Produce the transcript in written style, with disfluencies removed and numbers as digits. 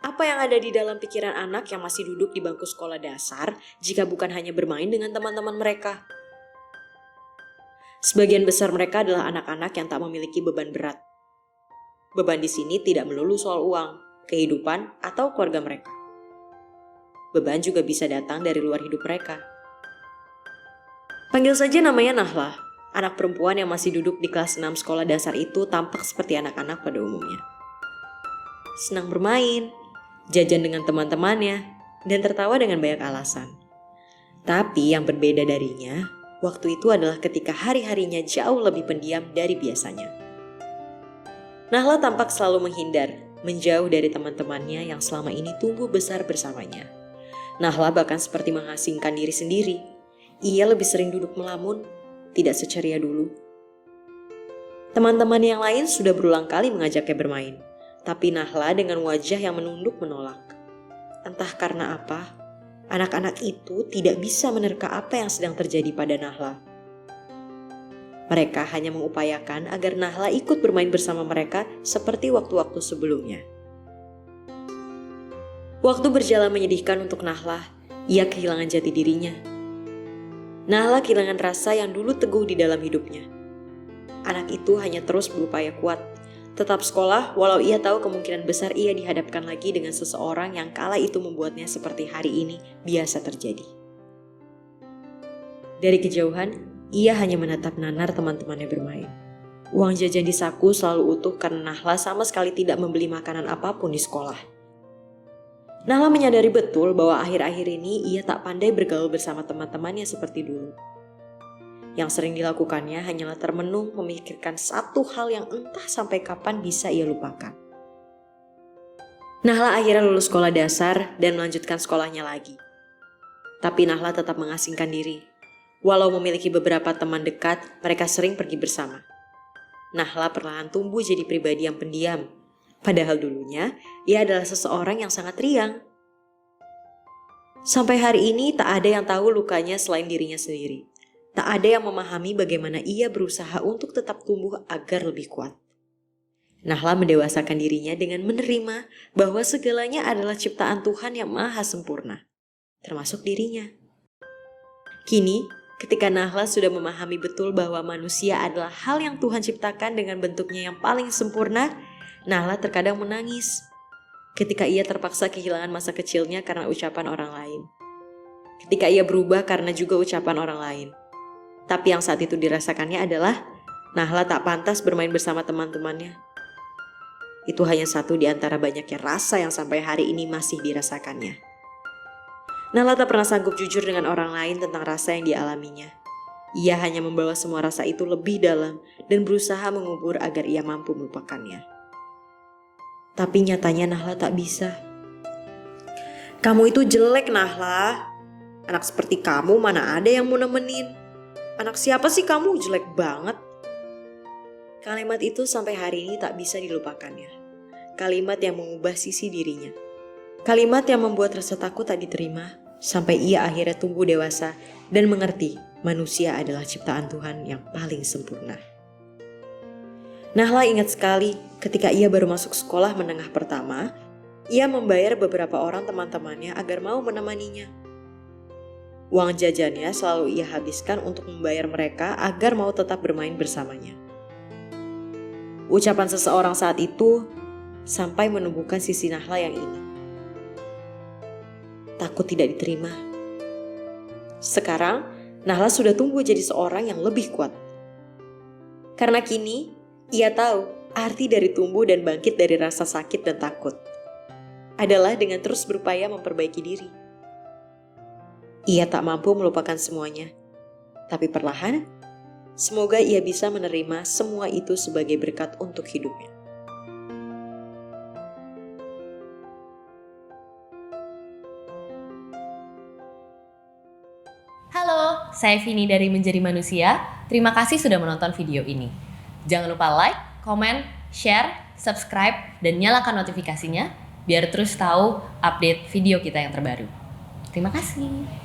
Apa yang ada di dalam pikiran anak yang masih duduk di bangku sekolah dasar jika bukan hanya bermain dengan teman-teman mereka? Sebagian besar mereka adalah anak-anak yang tak memiliki beban berat. Beban di sini tidak melulu soal uang, kehidupan, atau keluarga mereka. Beban juga bisa datang dari luar hidup mereka. Panggil saja namanya Nahla, anak perempuan yang masih duduk di kelas 6 sekolah dasar itu tampak seperti anak-anak pada umumnya. Senang bermain, jajan dengan teman-temannya, dan tertawa dengan banyak alasan. Tapi yang berbeda darinya, waktu itu adalah ketika hari-harinya jauh lebih pendiam dari biasanya. Nahla tampak selalu menghindar, menjauh dari teman-temannya yang selama ini tumbuh besar bersamanya. Nahla bahkan seperti mengasingkan diri sendiri. Ia lebih sering duduk melamun, tidak seceria dulu. Teman-teman yang lain sudah berulang kali mengajaknya bermain, tapi Nahla dengan wajah yang menunduk menolak. Entah karena apa, anak-anak itu tidak bisa menerka apa yang sedang terjadi pada Nahla. Mereka hanya mengupayakan agar Nahla ikut bermain bersama mereka seperti waktu-waktu sebelumnya. Waktu berjalan menyedihkan untuk Nahla, ia kehilangan jati dirinya. Nahla kehilangan rasa yang dulu teguh di dalam hidupnya. Anak itu hanya terus berupaya kuat, tetap sekolah walau ia tahu kemungkinan besar ia dihadapkan lagi dengan seseorang yang kala itu membuatnya seperti hari ini biasa terjadi. Dari kejauhan, ia hanya menatap nanar teman-temannya bermain. Uang jajan di saku selalu utuh karena Nahla sama sekali tidak membeli makanan apapun di sekolah. Nahla menyadari betul bahwa akhir-akhir ini ia tak pandai bergaul bersama teman-temannya seperti dulu. Yang sering dilakukannya hanyalah termenung memikirkan satu hal yang entah sampai kapan bisa ia lupakan. Nahla akhirnya lulus sekolah dasar dan melanjutkan sekolahnya lagi. Tapi Nahla tetap mengasingkan diri. Walau memiliki beberapa teman dekat, mereka sering pergi bersama. Nahla perlahan tumbuh jadi pribadi yang pendiam. Padahal dulunya, ia adalah seseorang yang sangat riang. Sampai hari ini tak ada yang tahu lukanya selain dirinya sendiri. Tak ada yang memahami bagaimana ia berusaha untuk tetap tumbuh agar lebih kuat. Nahla mendewasakan dirinya dengan menerima bahwa segalanya adalah ciptaan Tuhan yang maha sempurna, termasuk dirinya. Kini, ketika Nahla sudah memahami betul bahwa manusia adalah hal yang Tuhan ciptakan dengan bentuknya yang paling sempurna, Nahla terkadang menangis ketika ia terpaksa kehilangan masa kecilnya karena ucapan orang lain. Ketika ia berubah karena juga ucapan orang lain. Tapi yang saat itu dirasakannya adalah Nahla tak pantas bermain bersama teman-temannya. Itu hanya satu di antara banyaknya rasa yang sampai hari ini masih dirasakannya. Nahla tak pernah sanggup jujur dengan orang lain tentang rasa yang dialaminya. Ia hanya membawa semua rasa itu lebih dalam dan berusaha mengubur agar ia mampu melupakannya. Tapi nyatanya Nahla tak bisa. Kamu itu jelek, Nahla. Anak seperti kamu mana ada yang mau nemenin. Anak siapa sih kamu, jelek banget. Kalimat itu sampai hari ini tak bisa dilupakannya. Kalimat yang mengubah sisi dirinya. Kalimat yang membuat rasa takut tak diterima sampai ia akhirnya tumbuh dewasa dan mengerti manusia adalah ciptaan Tuhan yang paling sempurna. Nahla ingat sekali ketika ia baru masuk sekolah menengah pertama, ia membayar beberapa orang teman-temannya agar mau menemaninya. Uang jajannya selalu ia habiskan untuk membayar mereka agar mau tetap bermain bersamanya. Ucapan seseorang saat itu sampai menumbuhkan sisi Nahla yang ini. Takut tidak diterima. Sekarang, Nahla sudah tumbuh jadi seorang yang lebih kuat. Karena kini, ia tahu arti dari tumbuh dan bangkit dari rasa sakit dan takut adalah dengan terus berupaya memperbaiki diri. Ia tak mampu melupakan semuanya, tapi perlahan, semoga ia bisa menerima semua itu sebagai berkat untuk hidupnya. Halo, saya Vini dari Menjadi Manusia. Terima kasih sudah menonton video ini. Jangan lupa like, komen, share, subscribe, dan nyalakan notifikasinya biar terus tahu update video kita yang terbaru. Terima kasih.